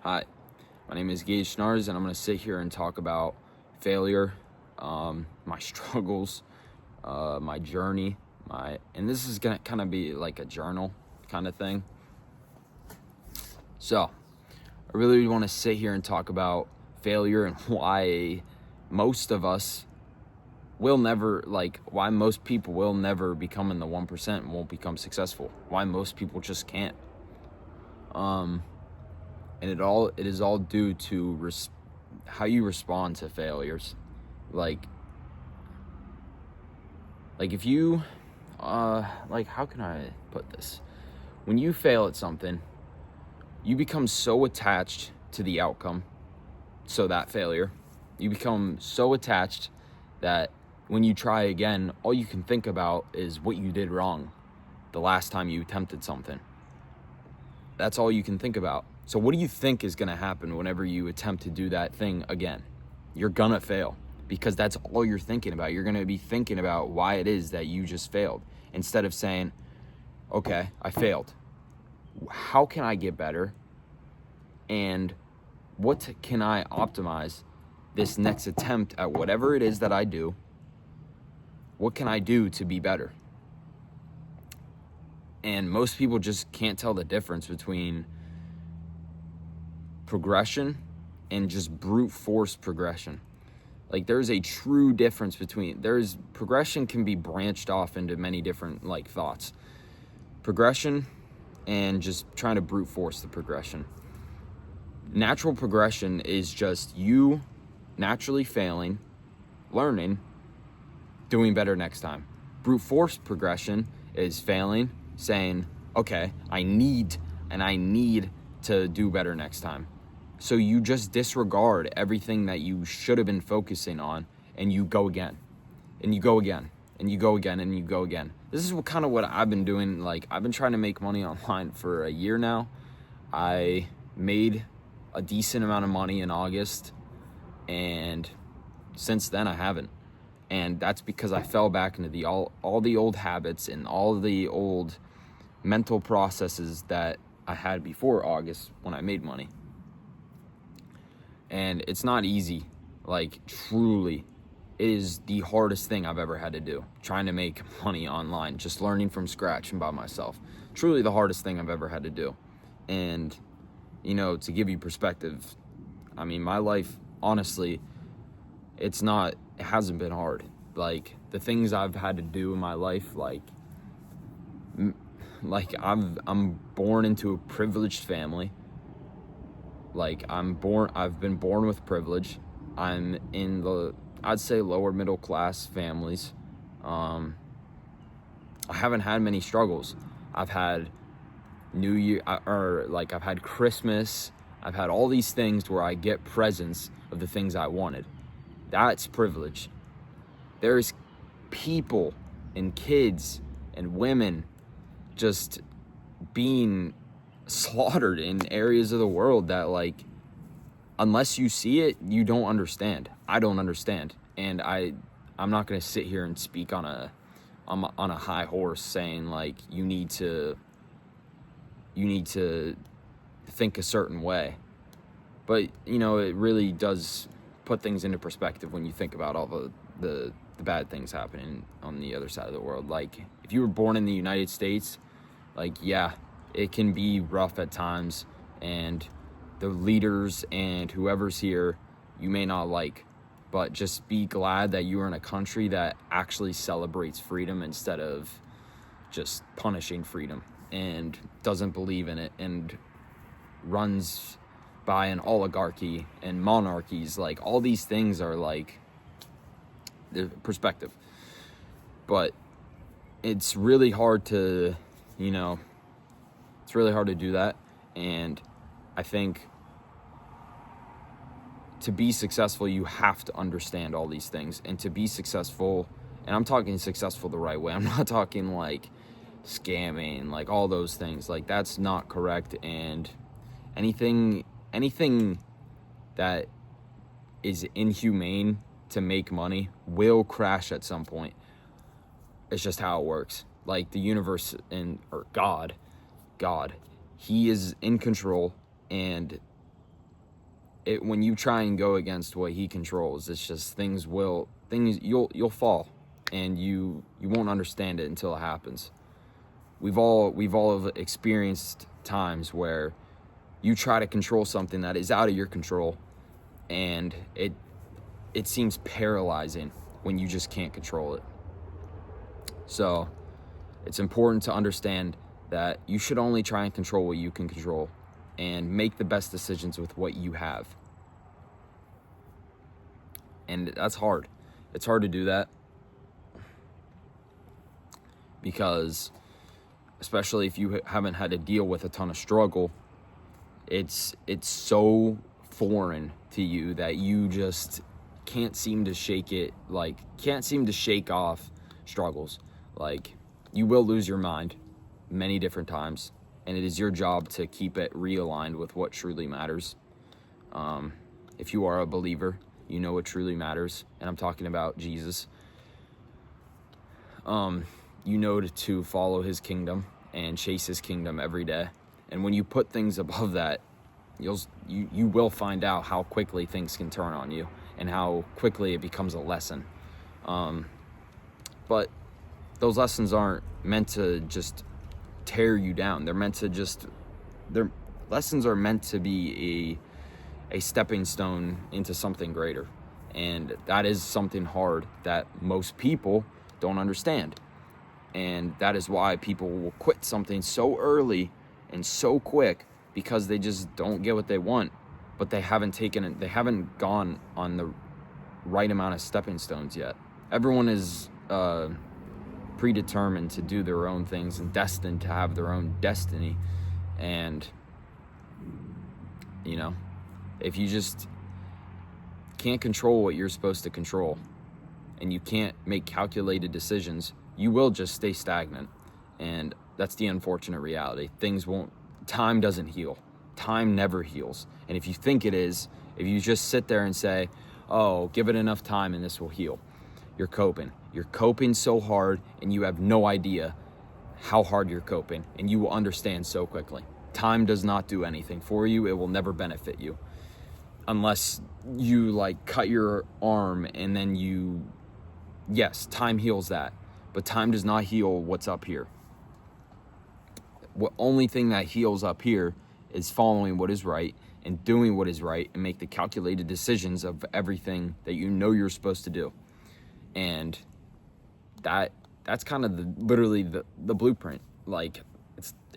Hi, my name is Gage Schnars, and I'm going to sit here and talk about failure, my struggles, my journey, and this is going to kind of be like a journal kind of thing. So, I really want to sit here and talk about failure and why most of us will never, why most people will never become in the 1% and won't become successful. Why most people just can't. And it is all due to how you respond to failures. Like if you, how can I put this? When you fail at something, you become so attached to the outcome. So that failure, you become so attached that when you try again, all you can think about is what you did wrong the last time you attempted something. That's all you can think about. So what do you think is going to happen whenever you attempt to do that thing again? You're going to fail because that's all you're thinking about. You're going to be thinking about why it is that you just failed instead of saying, okay, I failed. How can I get better? And what can I optimize this next attempt at whatever it is that I do? What can I do to be better? And most people just can't tell the difference between progression and just brute force progression. Like there's a true difference between, progression can be branched off into many different thoughts. Progression and just trying to brute force the progression. Natural progression is just you naturally failing, learning, doing better next time. Brute force progression is failing, saying, okay, I need to do better next time. So you just disregard everything that you should have been focusing on, and you go again, and you go again, and you go again, and you go again. This is what I've been doing. I've been trying to make money online for a year now. I made a decent amount of money in August, and since then I haven't. And that's because I fell back into all the old habits and all the old mental processes that I had before August when I made money. And it's not easy. Truly, it is the hardest thing I've ever had to do. Trying to make money online, just learning from scratch and by myself. Truly the hardest thing I've ever had to do. And, to give you perspective, my life, honestly, it hasn't been hard. The things I've had to do in my life, I'm born into a privileged family. I've been born with privilege. I'm in I'd say lower middle class families. I haven't had many struggles. I've had New Year, I've had Christmas. I've had all these things where I get presents of the things I wanted. That's privilege. There's people and kids and women just being slaughtered in areas of the world that unless you see it, you don't understand. I don't understand. And I'm not going to sit here and speak on a high horse saying you need to think a certain way. But it really does put things into perspective when you think about all the bad things happening on the other side of the world. If you were born in the United States, yeah, it can be rough at times, and the leaders and whoever's here you may not like, but just be glad that you are in a country that actually celebrates freedom instead of just punishing freedom and doesn't believe in it and runs by an oligarchy and monarchies. All these things are the perspective. But it's really hard to do that. And I think to be successful, you have to understand all these things. And to be successful, and I'm talking successful the right way, I'm not talking scamming, all those things. That's not correct. And anything that is inhumane to make money will crash at some point. It's just how it works. The universe or God, he is in control, and when you try and go against what he controls, it's just you'll fall, and you won't understand it until it happens. We've all experienced times where you try to control something that is out of your control, and it seems paralyzing when you just can't control it. So it's important to understand that you should only try and control what you can control and make the best decisions with what you have. And that's hard. It's hard to do that because, especially if you haven't had to deal with a ton of struggle, it's so foreign to you that you just can't seem to shake it, can't seem to shake off struggles. You will lose your mind many different times, and it is your job to keep it realigned with what truly matters. If you are a believer, you know what truly matters, and I'm talking about Jesus. You know to follow his kingdom and chase his kingdom every day. And when you put things above that, you will find out how quickly things can turn on you and how quickly it becomes a lesson. But those lessons aren't meant to just tear you down. Lessons are meant to be a stepping stone into something greater. And that is something hard that most people don't understand. And that is why people will quit something so early and so quick, because they just don't get what they want, but they haven't gone on the right amount of stepping stones yet. Everyone is predetermined to do their own things and destined to have their own destiny. And if you just can't control what you're supposed to control, and you can't make calculated decisions, you will just stay stagnant. And that's the unfortunate reality. Time doesn't heal. Time never heals. And if you think it is, if you just sit there and say, oh, give it enough time and this will heal, you're coping. You're coping so hard, and you have no idea how hard you're coping, and you will understand so quickly. Time does not do anything for you. It will never benefit you. Unless you cut your arm and then yes, time heals that. But time does not heal what's up here. The only thing that heals up here is following what is right and doing what is right and make the calculated decisions of everything that you know you're supposed to do. And that's kind of literally the blueprint.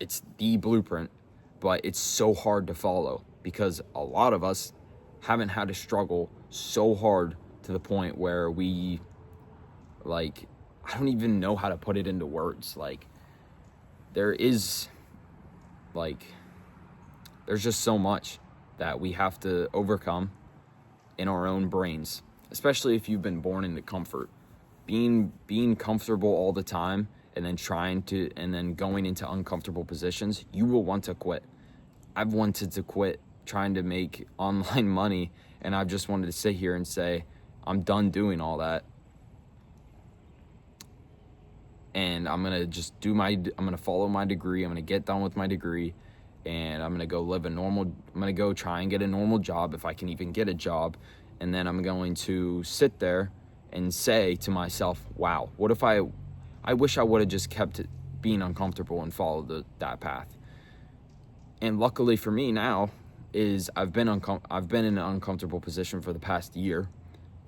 It's the blueprint, but it's so hard to follow because a lot of us haven't had to struggle so hard to the point where we I don't even know how to put it into words. There's just so much that we have to overcome in our own brains, especially if you've been born into comfort. Being comfortable all the time and then going into uncomfortable positions, you will want to quit. I've wanted to quit trying to make online money, and I've just wanted to sit here and say, I'm done doing all that. And I'm going to follow my degree. I'm going to get done with my degree, and I'm going to go try and get a normal job if I can even get a job. And then I'm going to sit there and say to myself, wow, what if I wish I would have just kept it being uncomfortable and followed that path. And luckily for me now is I've been in an uncomfortable position for the past year,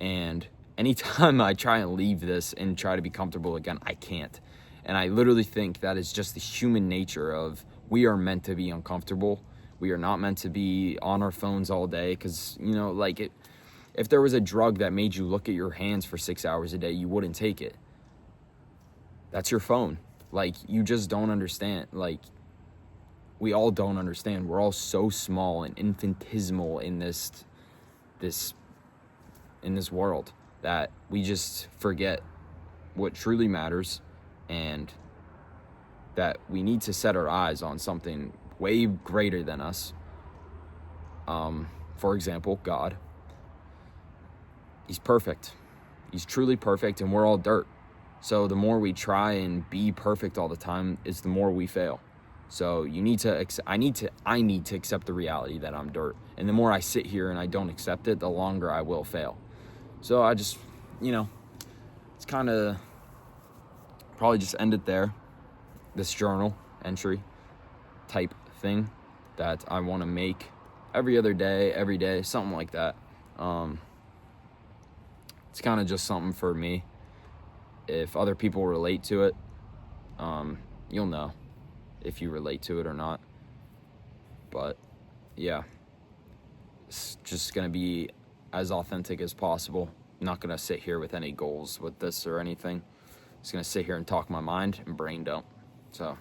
and anytime I try and leave this and try to be comfortable again, I can't. And I literally think that is just the human nature of we are meant to be uncomfortable. We are not meant to be on our phones all day because, if there was a drug that made you look at your hands for 6 hours a day, you wouldn't take it. That's your phone. You just don't understand. We all don't understand. We're all so small and infinitesimal in this world that we just forget what truly matters, and that we need to set our eyes on something way greater than us. For example, God. He's perfect. He's truly perfect, and we're all dirt. So the more we try and be perfect all the time is the more we fail. So you need to, I need to accept the reality that I'm dirt. And the more I sit here and I don't accept it, the longer I will fail. So I just, it's kind of, probably just end it there. This journal entry type thing that I want to make every other day, every day, something like that. It's kind of just something for me. If other people relate to it, you'll know if you relate to it or not. But yeah, it's just gonna be as authentic as possible. I'm not gonna sit here with any goals with this or anything. Just gonna sit here and talk my mind and brain dump. So